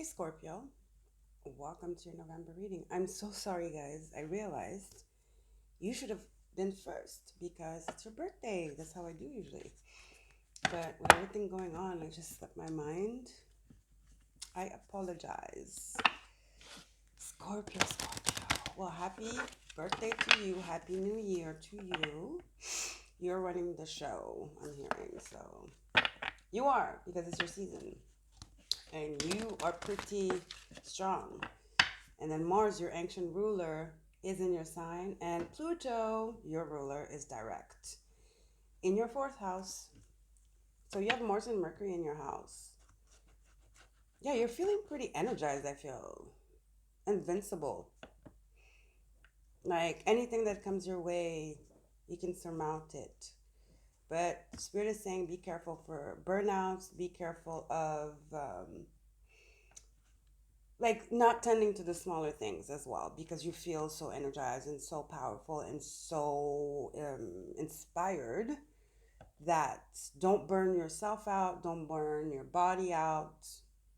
Scorpio, welcome to your November reading. I'm so sorry, guys. I realized you should have been first because it's your birthday. That's how I do usually. But with everything going on, I just slipped my mind. I apologize. Scorpio. Well, happy birthday to you. Happy New Year to you. You're running the show, I'm hearing. So you are, because it's your season. And you are pretty strong. And then Mars, your ancient ruler, is in your sign. And Pluto, your ruler, is direct in your fourth house. So you have Mars and Mercury in your house. Yeah, you're feeling pretty energized, I feel. Invincible. Like anything that comes your way, you can surmount it. But Spirit is saying be careful for burnouts, be careful of like not tending to the smaller things as well, because you feel so energized and so powerful and so inspired that don't burn yourself out, don't burn your body out,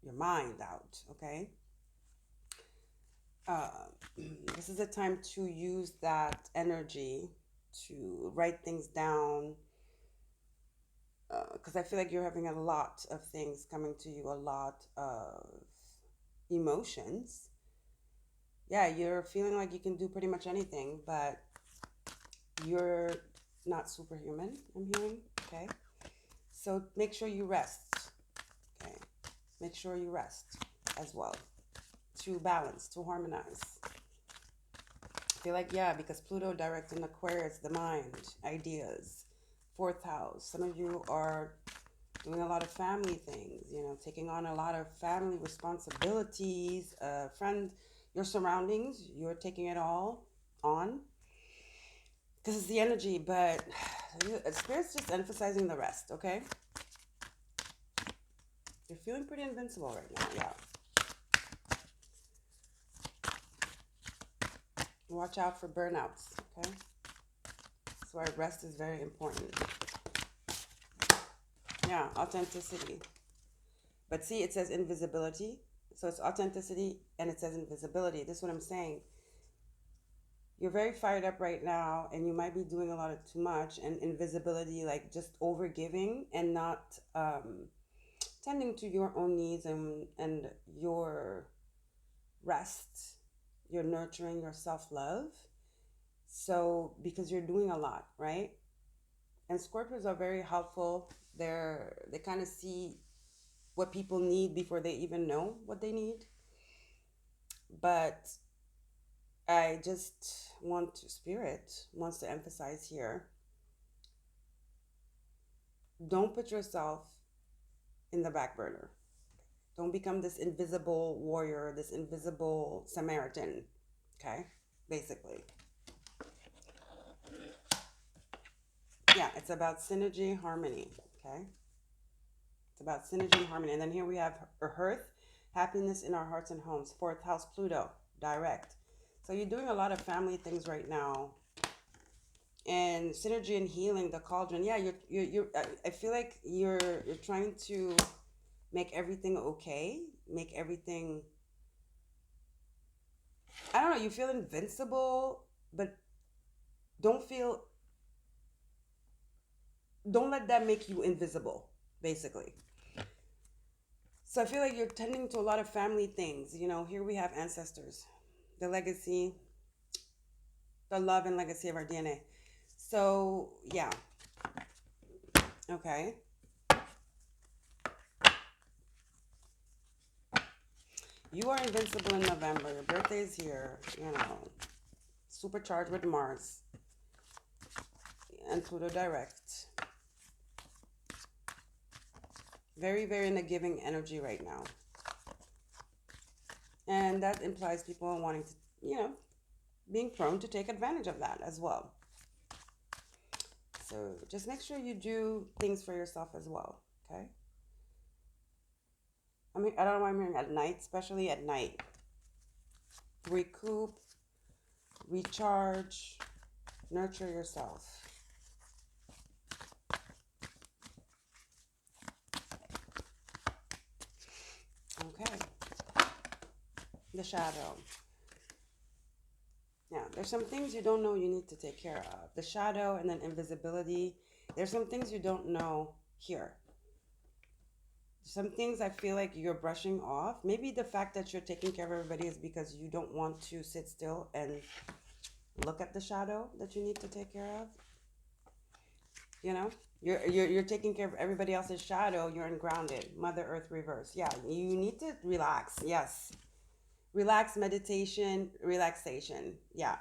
your mind out. Okay. uh, this is a time to use that energy to write things down, because I feel like you're having a lot of things coming to you, a lot of emotions. Yeah, you're feeling like you can do pretty much anything, but you're not superhuman, I'm hearing. Okay. So make sure you rest. Okay. Make sure you rest as well to balance, to harmonize. I feel like, yeah, because Pluto direct in Aquarius, the mind, ideas, fourth house. Some of you are doing a lot of family things, taking on a lot of family responsibilities, friend, your surroundings, you're taking it all on because it's the energy, but Spirit's just emphasizing the rest, okay? You're feeling pretty invincible right now, yeah. Watch out for burnouts, okay? That's why rest is very important. Yeah, authenticity. But see, it says invisibility. So it's authenticity and it says invisibility. This is what I'm saying. You're very fired up right now and you might be doing a lot of too much, and invisibility, like just over giving and not tending to your own needs and your rest, your nurturing, your self-love. So because you're doing a lot, right? And Scorpios are very helpful. They kind of see what people need before they even know what they need. But I just Spirit wants to emphasize here, don't put yourself in the back burner. Don't become this invisible warrior, this invisible Samaritan. Okay? Basically. Yeah, it's about synergy, harmony. Okay? It's about synergy and harmony. And then here we have Earth, happiness in our hearts and homes. Fourth house, Pluto, direct. So you're doing a lot of family things right now. And synergy and healing, the cauldron. Yeah, you're I feel like you're trying to make everything okay, make everything, I don't know, you feel invincible, but don't feel don't let that make you invisible, basically. So I feel like you're tending to a lot of family things. Here we have ancestors, the legacy, the love and legacy of our DNA. So yeah. Okay. You are invincible in November. Your birthday is here, supercharged with Mars and Pluto direct. Very, very in the giving energy right now. And that implies people wanting to, being prone to take advantage of that as well. So just make sure you do things for yourself as well, okay? I don't know why I'm hearing at night, especially at night. Recoup, recharge, nurture yourself. Okay. The shadow. Yeah, there's some things you don't know you need to take care of. The shadow and then invisibility. There's some things you don't know here. Some things I feel like you're brushing off. Maybe the fact that you're taking care of everybody is because you don't want to sit still and look at the shadow that you need to take care of. You know, you're taking care of everybody else's shadow. You're ungrounded. Mother Earth reverse. Yeah, you need to relax. Yes, relax, meditation, relaxation. Yeah,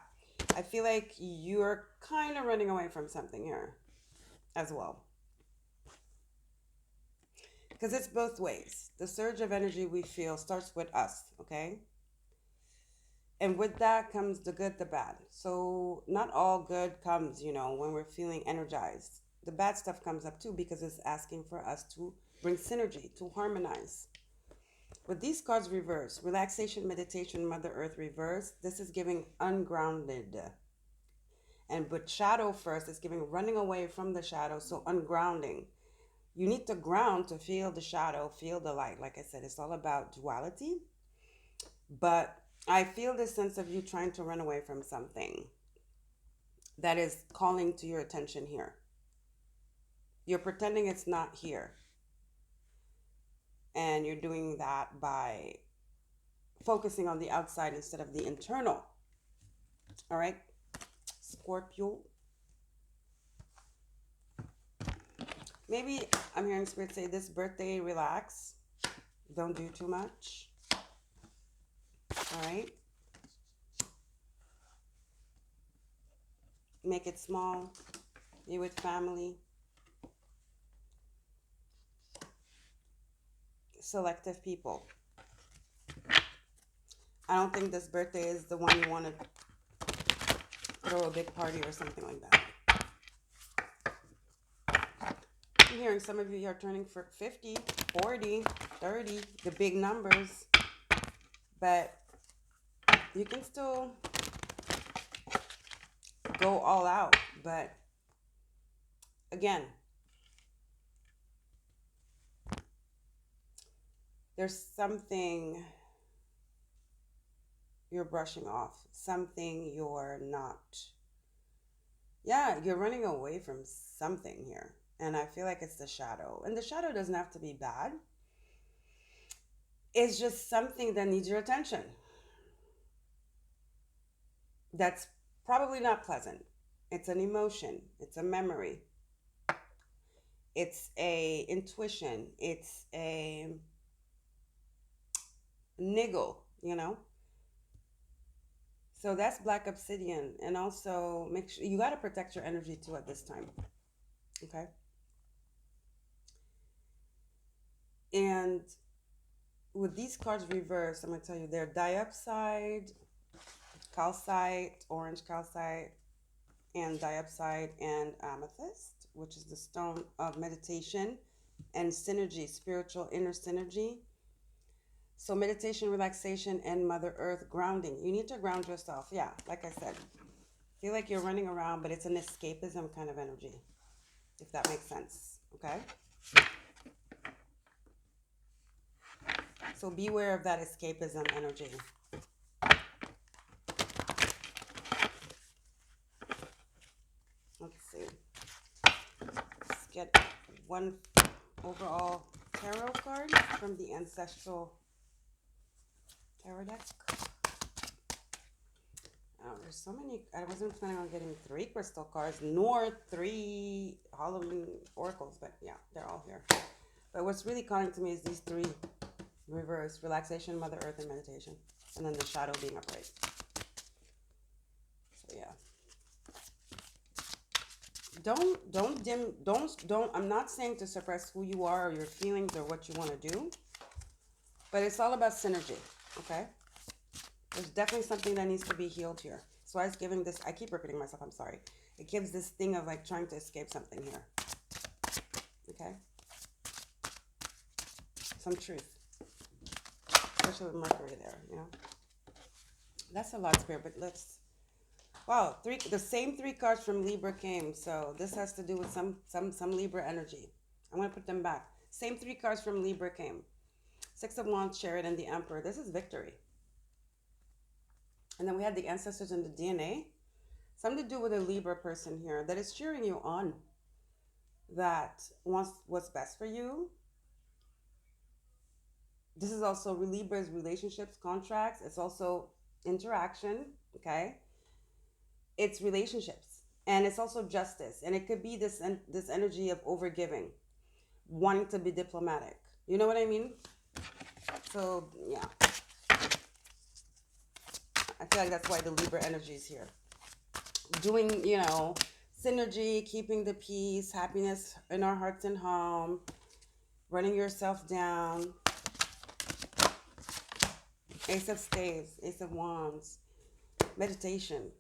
I feel like you're kind of running away from something here as well. Because it's both ways. The surge of energy we feel starts with us, okay? And with that comes the good, the bad. So not all good comes, when we're feeling energized. The bad stuff comes up too because it's asking for us to bring synergy, to harmonize. With these cards reverse, relaxation, meditation, Mother Earth reverse, this is giving ungrounded. And with shadow first, it's giving running away from the shadow, so ungrounding. You need to ground to feel the shadow, feel the light. Like I said, it's all about duality. But I feel this sense of you trying to run away from something that is calling to your attention here. You're pretending it's not here. And you're doing that by focusing on the outside instead of the internal. All right, Scorpio. Maybe I'm hearing Spirit say this birthday, relax. Don't do too much. All right. Make it small. Be with family. Selective people. I don't think this birthday is the one you want to throw a big party or something like that. I'm hearing some of you are turning for 50, 40, 30, the big numbers. But you can still go all out. But again, there's something you're brushing off, something you're not. Yeah, you're running away from something here. And I feel like it's the shadow. And the shadow doesn't have to be bad. It's just something that needs your attention. That's probably not pleasant. It's an emotion. It's a memory. It's a intuition. It's a niggle. So that's black obsidian. And also make sure you got to protect your energy too at this time. Okay. And with these cards reversed, I'm going to tell you they're diopside, calcite, orange calcite, and diopside and amethyst, which is the stone of meditation and synergy, spiritual inner synergy. So meditation, relaxation, and Mother Earth grounding. You need to ground yourself. Yeah, like I said, feel like you're running around, but it's an escapism kind of energy, if that makes sense. Okay? So beware of that escapism energy. Let's see. Let's get one overall tarot card from the Ancestral Tarot deck. Oh, there's so many. I wasn't planning on getting 3 crystal cards nor 3 Halloween oracles, but yeah, they're all here. But what's really calling to me is these 3 reverse: relaxation, Mother Earth, and meditation, and then the shadow being upright. So yeah. Don't. I'm not saying to suppress who you are or your feelings or what you want to do, but it's all about synergy. Okay. There's definitely something that needs to be healed here. So I was giving this, I keep repeating myself, I'm sorry. It gives this thing of like trying to escape something here. Okay? Some truth. Especially with Mercury there. That's a lot, Spirit, but let's, wow, the same 3 cards from Libra came. So this has to do with some Libra energy. I'm going to put them back. Same 3 cards from Libra came. 6 of Wands, Chariot, and the Emperor. This is victory. And then we had the ancestors and the DNA. Something to do with a Libra person here that is cheering you on, that wants what's best for you. This is also Libra's relationships, contracts. It's also interaction, okay? It's relationships. And it's also justice. And it could be this energy of overgiving, wanting to be diplomatic. You know what I mean? So, yeah. I feel like that's why the Libra energy is here. Doing, synergy, keeping the peace, happiness in our hearts and home, running yourself down. Ace of Staves, Ace of Wands, meditation.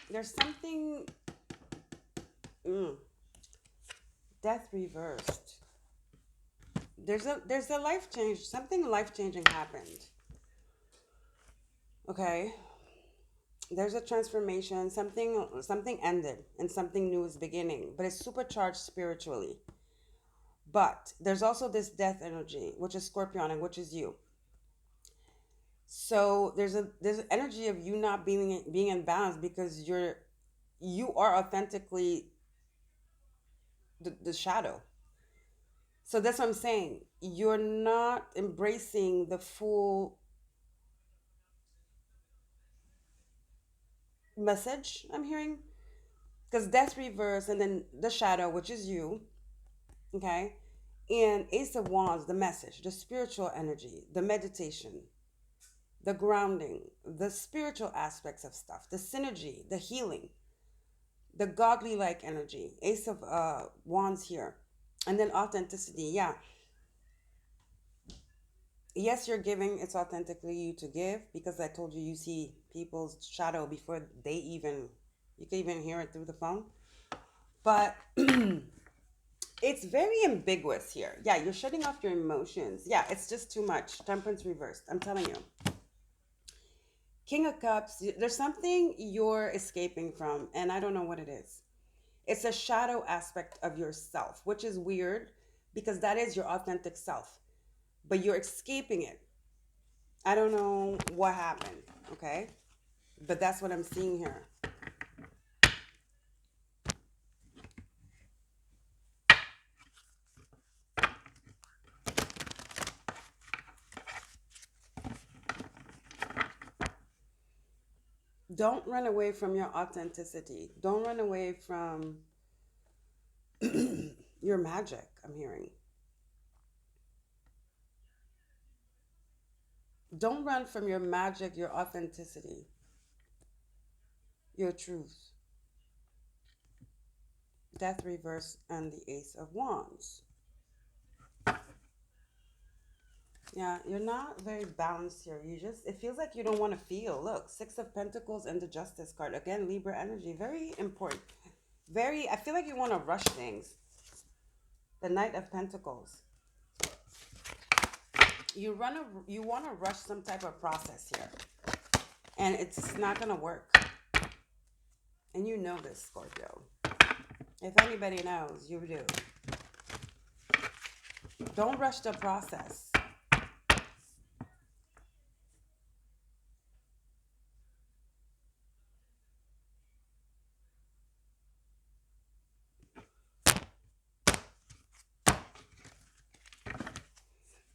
There's something, death reversed. There's a life change. Something life changing happened. Okay, there's a transformation. Something ended and something new is beginning. But it's supercharged spiritually. But there's also this death energy, which is Scorpionic, which is you. So there's an energy of you not being in balance because you are authentically the shadow. So that's what I'm saying. You're not embracing the full message I'm hearing. Because death reverse and then the shadow, which is you, okay? And Ace of Wands, the message, the spiritual energy, the meditation, the grounding, the spiritual aspects of stuff, the synergy, the healing, the godly like energy. Ace of Wands here. And then authenticity, yeah. Yes, you're giving. It's authentically you to give because I told you see people's shadow before they even, you can even hear it through the phone. But it's very ambiguous here. Yeah, you're shutting off your emotions. Yeah, it's just too much. Temperance reversed. I'm telling you. King of Cups, there's something you're escaping from, and I don't know what it is. It's a shadow aspect of yourself, which is weird because that is your authentic self, but you're escaping it. I don't know what happened, okay? But that's what I'm seeing here. Don't run away from your authenticity. Don't run away from your magic, I'm hearing. Don't run from your magic, your authenticity, your truth. Death reverse and the Ace of Wands. Yeah, you're not very balanced here. It feels like you don't want to feel. Look, Six of Pentacles and the Justice card. Again, Libra energy. Very important. I feel like you want to rush things. The Knight of Pentacles. You want to rush some type of process here. And it's not going to work. And you know this, Scorpio. If anybody knows, you do. Don't rush the process.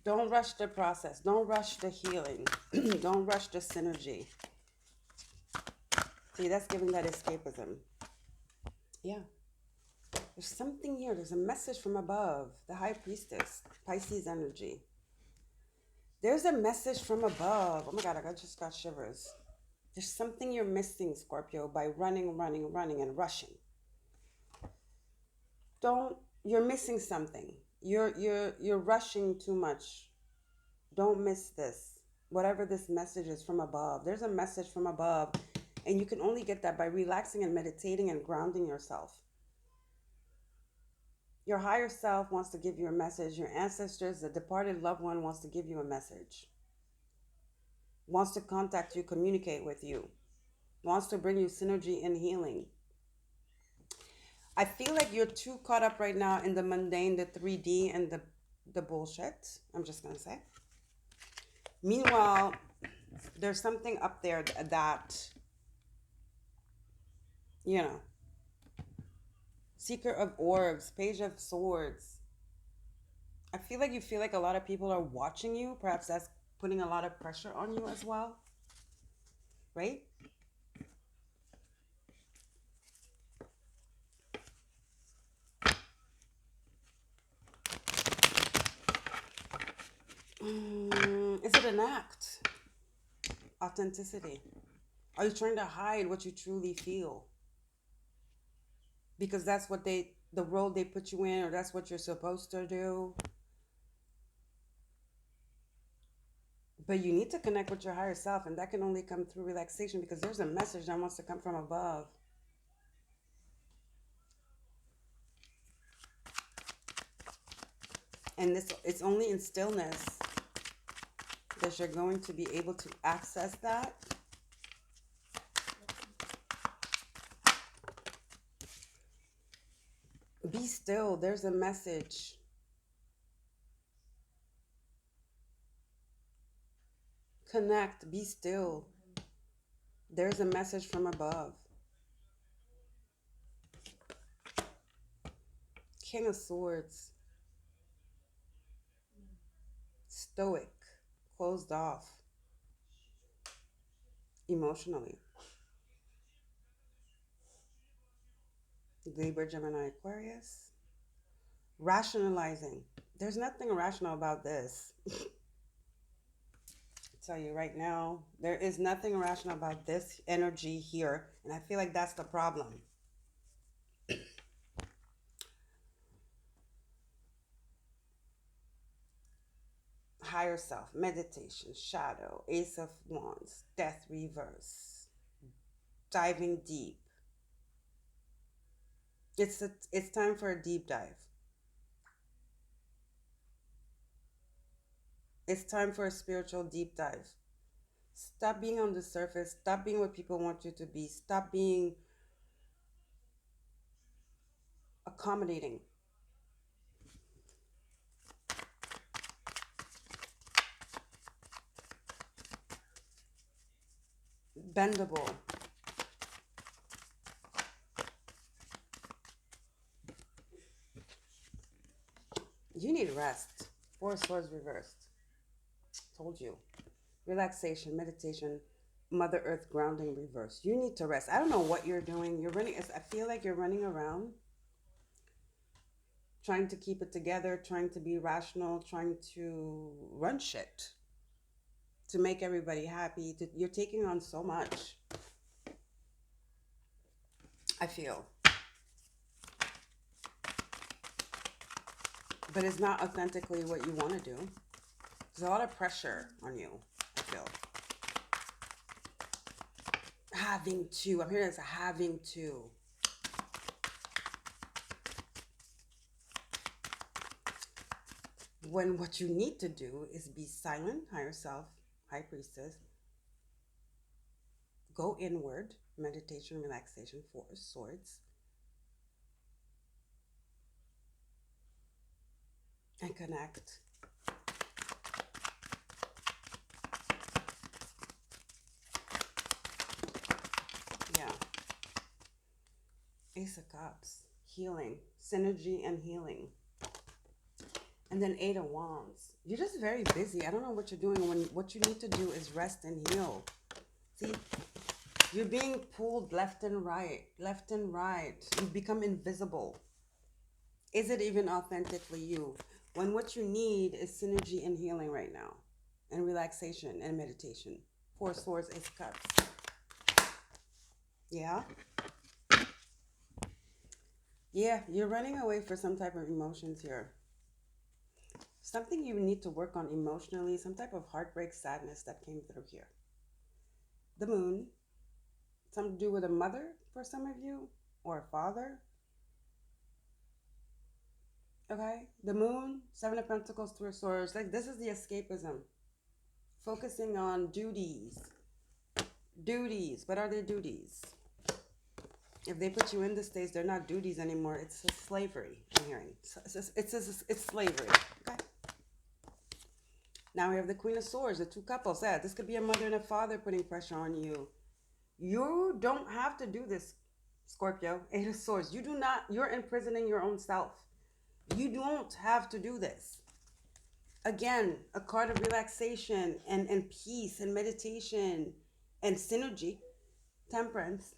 Don't rush the process. Don't rush the healing. Don't rush the synergy. See, that's giving that escapism. Yeah. There's something here. There's a message from above. The High Priestess. Pisces energy. There's a message from above. Oh my God, I just got shivers. There's something you're missing, Scorpio, by running, running, running, and rushing. You're missing something. You're rushing too much. Don't miss this. Whatever this message is from above. There's a message from above. And you can only get that by relaxing and meditating and grounding yourself. Your higher self wants to give you a message. Your ancestors, the departed loved one wants to give you a message. Wants to contact you, communicate with you. Wants to bring you synergy and healing. I feel like you're too caught up right now in the mundane, the 3D, and the bullshit. I'm just going to say. Meanwhile, there's something up there that, you know, Seeker of Orbs, Page of Swords. I feel like you feel like a lot of people are watching you. Perhaps that's putting a lot of pressure on you as well, right? Is it an act? Authenticity. Are you trying to hide what you truly feel? Because that's what the role they put you in, or that's what you're supposed to do. But you need to connect with your higher self, and that can only come through relaxation because there's a message that wants to come from above. And this, it's only in stillness that you're going to be able to access that. Be still. There's a message. Connect. Be still. There's a message from above. King of Swords. Stoic. Closed off. Emotionally. Libra, Gemini, Aquarius. Rationalizing. There's nothing rational about this. Tell you right now, there is nothing rational about this energy here, and I feel like that's the problem. Higher self, meditation, shadow, ace of wands, death reverse, diving deep. It's time for a deep dive. It's time for a spiritual deep dive. Stop being on the surface. Stop being what people want you to be. Stop being accommodating. Bendable. You need rest. Four of Swords reversed. Told you. Relaxation, meditation, Mother Earth grounding reverse. You need to rest. I don't know what you're doing. You're running. I feel like you're running around trying to keep it together, trying to be rational, trying to run shit to make everybody happy. You're taking on so much. I feel. But it's not authentically what you want to do. There's a lot of pressure on you, I feel. Having to. I'm hearing it's having to. When what you need to do is be silent, higher self, high priestess. Go inward, meditation, relaxation, Four of Swords. And connect. Yeah. Ace of Cups. Healing. Synergy and healing. And then Eight of Wands. You're just very busy. I don't know what you're doing when what you need to do is rest and heal. See? You're being pulled left and right. Left and right. You become invisible. Is it even authentically you? When what you need is synergy and healing right now. And relaxation and meditation. Four of Swords, Ace of Cups. Yeah? Yeah, you're running away for some type of emotions here. Something you need to work on emotionally, some type of heartbreak, sadness that came through here. The Moon, something to do with a mother for some of you, or a father. Okay, the Moon, Seven of Pentacles, Three of Swords. Like, this is the escapism. Focusing on duties. Duties. What are their duties? If they put you in the States, they're not duties anymore. It's slavery, I'm hearing. It's slavery. Okay. Now we have the Queen of Swords, the two couples. Yeah, this could be a mother and a father putting pressure on you. You don't have to do this, Scorpio. Eight of Swords. You do not, you're imprisoning your own self. You don't have to do this. Again, a card of relaxation and peace and meditation and synergy. Temperance.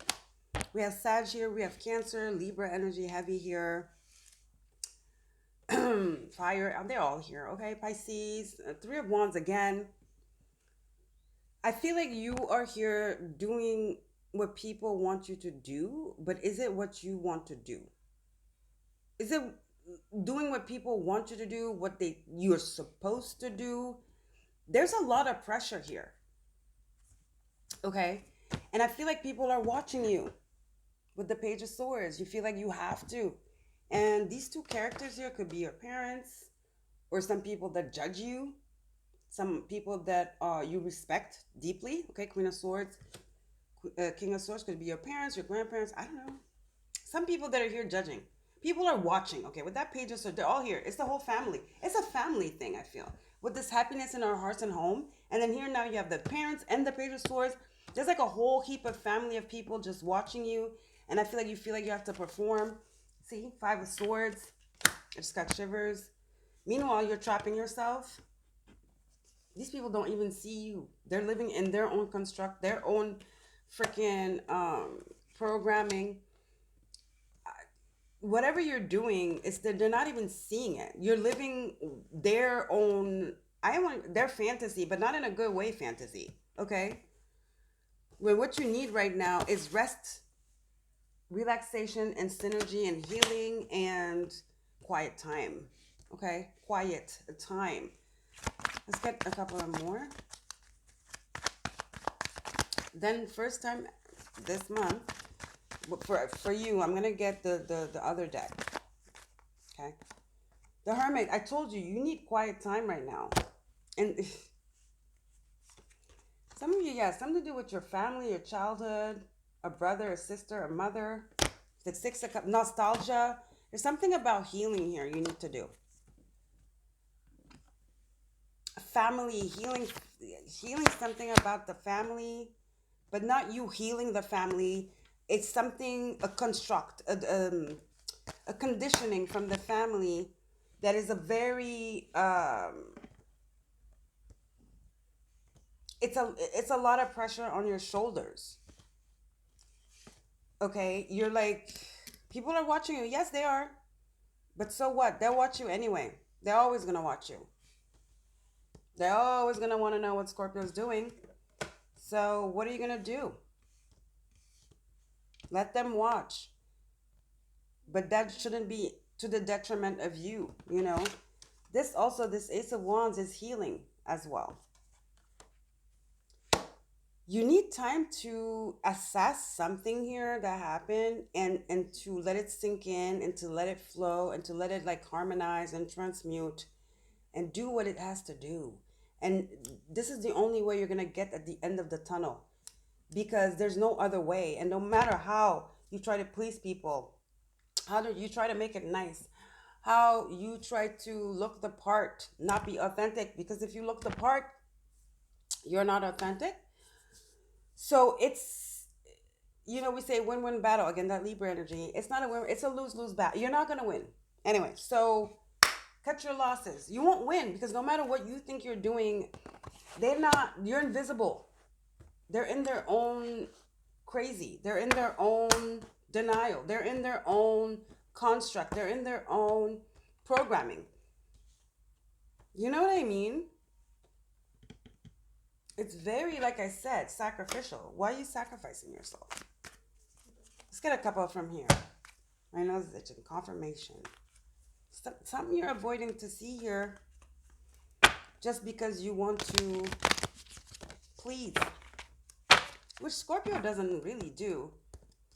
We have Sag here. We have Cancer, Libra energy heavy here. Fire. They're all here. Okay. Pisces. Three of Wands again. I feel like you are here doing what people want you to do, but is it what you want to do? Is it doing what people want you to do, what you're supposed to do? There's a lot of pressure here. Okay? And I feel like people are watching you with the Page of Swords. You feel like you have to. And these two characters here could be your parents or some people that judge you, some people that you respect deeply. Okay, Queen of Swords, King of Swords could be your parents, your grandparents. I don't know. Some people that are here judging. People are watching. Okay, with that Page of Swords, they're all here. It's the whole family. It's a family thing, I feel. With this happiness in our hearts and home. And then here now you have the parents and the Page of Swords. There's like a whole heap of family of people just watching you. And I feel like you have to perform. See, Five of Swords. I just got shivers. Meanwhile, you're trapping yourself. These people don't even see you. They're living in their own construct, their own freaking programming. Whatever you're doing, it's that they're not even seeing it. You're living their own, their fantasy, but not in a good way fantasy. Okay? When what you need right now is rest, relaxation, and synergy, and healing, and quiet time. Okay? Quiet time. Let's get a couple of more. Then first time this month, for you, I'm going to get the other deck. Okay? The Hermit. I told you, you need quiet time right now. And some of you, yeah, something to do with your family, your childhood, a brother, a sister, a mother. The Six of Cups, nostalgia. There's something about healing here you need to do. Family, healing something about the family, but not you healing the family. It's something, a construct, a conditioning from the family that is a very, it's a lot of pressure on your shoulders. Okay, you're like, people are watching you. Yes, they are. But so what? They'll watch you anyway. They're always going to watch you. They're always going to want to know what Scorpio's doing. So what are you going to do? Let them watch. But that shouldn't be to the detriment of you, you know. This Ace of Wands is healing as well. You need time to assess something here that happened and to let it sink in and to let it flow and to let it like harmonize and transmute and do what it has to do. And this is the only way you're going to get at the end of the tunnel, because there's no other way. And no matter how you try to please people, how do you try to make it nice, how you try to look the part, not be authentic, because if you look the part, you're not authentic. So it's, you know, we say win-win battle. Again, that Libra energy. It's not a win. It's a lose-lose battle. You're not going to win. Anyway, so cut your losses. You won't win because no matter what you think you're doing, you're invisible. They're in their own crazy. They're in their own denial. They're in their own construct. They're in their own programming. You know what I mean? It's very, like I said, sacrificial. Why are you sacrificing yourself? Let's get a couple from here. I know it's itching. Confirmation. Something you're avoiding to see here just because you want to please, which Scorpio doesn't really do.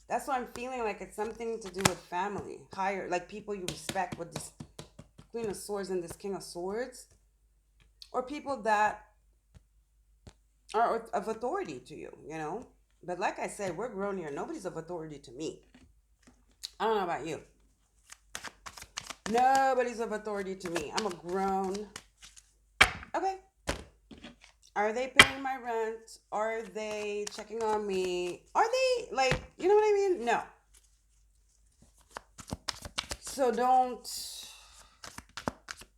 That's why I'm feeling like it's something to do with family, higher, like people you respect, with this Queen of Swords and this King of Swords, or people that are of authority to you, you know. But like I said, we're grown here. Nobody's of authority to me. I don't know about you. Nobody's of authority to me. I'm a grown. Okay. Are they paying my rent? Are they checking on me? Are they like, you know what I mean? No. So don't,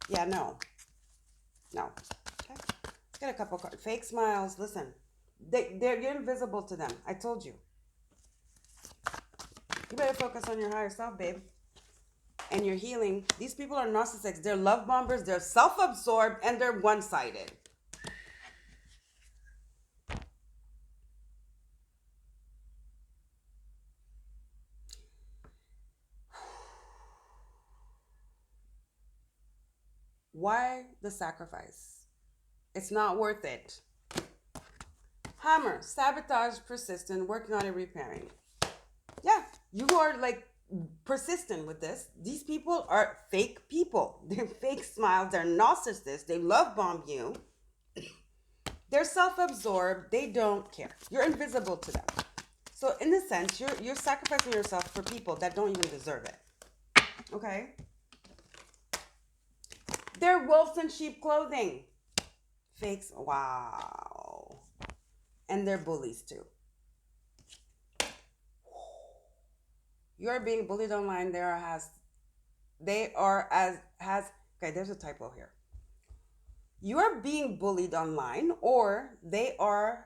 yeah, no. No. Okay. Let's get a couple cards. Fake smiles. Listen, you're invisible to them. I told you. You better focus on your higher self, babe. And your healing. These people are narcissists. They're love bombers. They're self-absorbed, and they're one-sided. Why the sacrifice? It's not worth it. Hammer, sabotage, persistent, working on it, repairing. Yeah, you are like persistent with this. These people are fake people. They're fake smiles. They're narcissists. They love bomb you. They're self-absorbed. They don't care. You're invisible to them. So in a sense, you're sacrificing yourself for people that don't even deserve it. Okay? They're wolves in sheep clothing. Fakes. Wow. And they're bullies too. You're being bullied online. They are as okay, there's a typo here. You are being bullied online, or they are,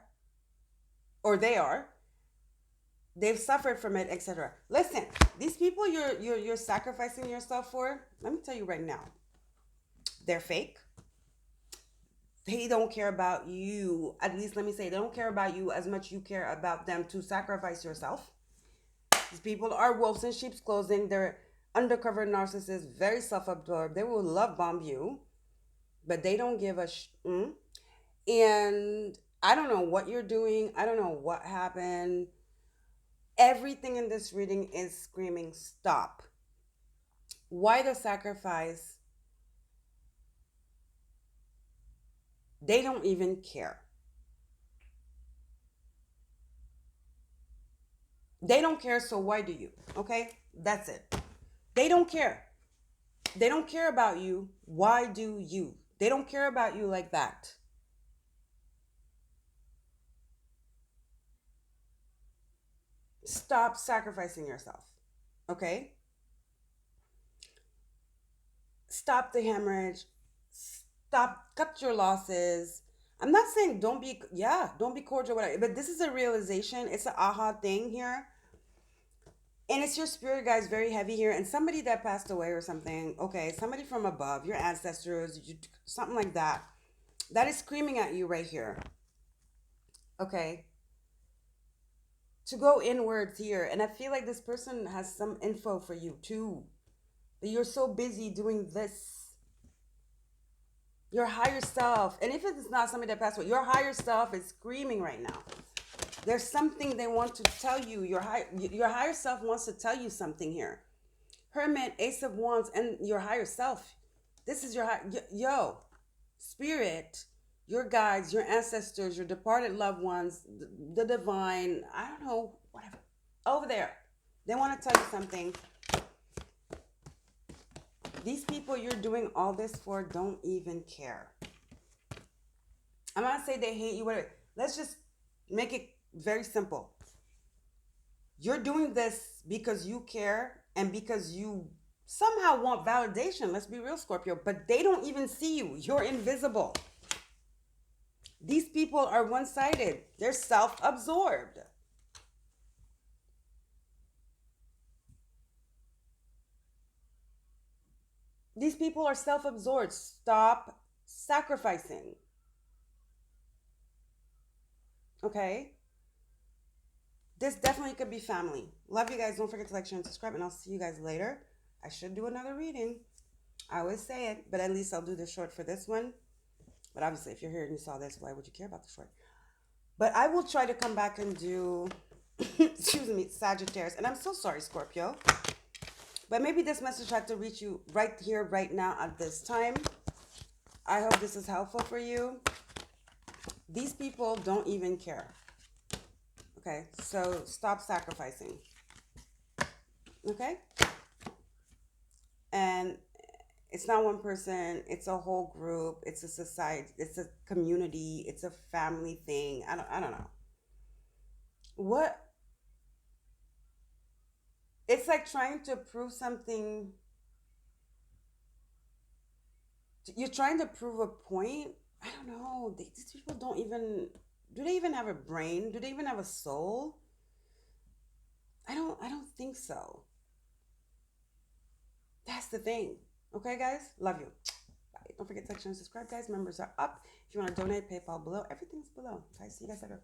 they've suffered from it, etc. Listen, these people you're sacrificing yourself for, let me tell you right now, they're fake. They don't care about you. At least let me say, they don't care about you as much you care about them to sacrifice yourself. These people are wolves in sheep's clothing. They're undercover narcissists, very self-absorbed. They will love bomb you, but they don't give a and I don't know what you're doing. I don't know what happened. Everything in this reading is screaming stop. Why the sacrifice? They don't even care. They don't care, so why do you? Okay? That's it. They don't care. They don't care about you. Why do you? They don't care about you like that. Stop sacrificing yourself. Okay? Stop the hemorrhage. Stop, cut your losses. I'm not saying don't be cordial, whatever. But this is a realization. It's an aha thing here. And it's your spirit guys very heavy here. And somebody that passed away or something. Okay, somebody from above, your ancestors, something like that. That is screaming at you right here. Okay. To go inwards here. And I feel like this person has some info for you too. But you're so busy doing this. Your higher self, and if it's not somebody that passed away, your higher self is screaming right now. There's something they want to tell you. Your higher self wants to tell you something here. Hermit, Ace of Wands, and your higher self. This is your spirit, your guides, your ancestors, your departed loved ones, the divine. I don't know, whatever. Over there, they want to tell you something. These people you're doing all this for don't even care. I'm not saying they hate you, whatever. Let's just make it very simple. You're doing this because you care and because you somehow want validation. Let's be real, Scorpio. But they don't even see you. You're invisible. These people are one-sided. They're self-absorbed. These people are self-absorbed. Stop sacrificing. Okay? This definitely could be family. Love you guys. Don't forget to like, share, and subscribe. And I'll see you guys later. I should do another reading. I always say it. But at least I'll do the short for this one. But obviously, if you're here and you saw this, why would you care about the short? But I will try to come back and do, excuse me, Sagittarius. And I'm so sorry, Scorpio. But maybe this message had to reach you right here, right now, at this time. I hope this is helpful for you. These people don't even care. Okay, so stop sacrificing. Okay? And It's not one person, it's a whole group, it's a society, it's a community, it's a family thing. I don't know. What it's like trying to prove something. You're trying to prove a point. I don't know. These people don't even. Do they even have a brain? Do they even have a soul? I don't think so. That's the thing. Okay, guys? Love you. Bye. Don't forget to like, share, and subscribe, guys. Members are up. If you want to donate, PayPal below. Everything's below. Guys, see you guys later.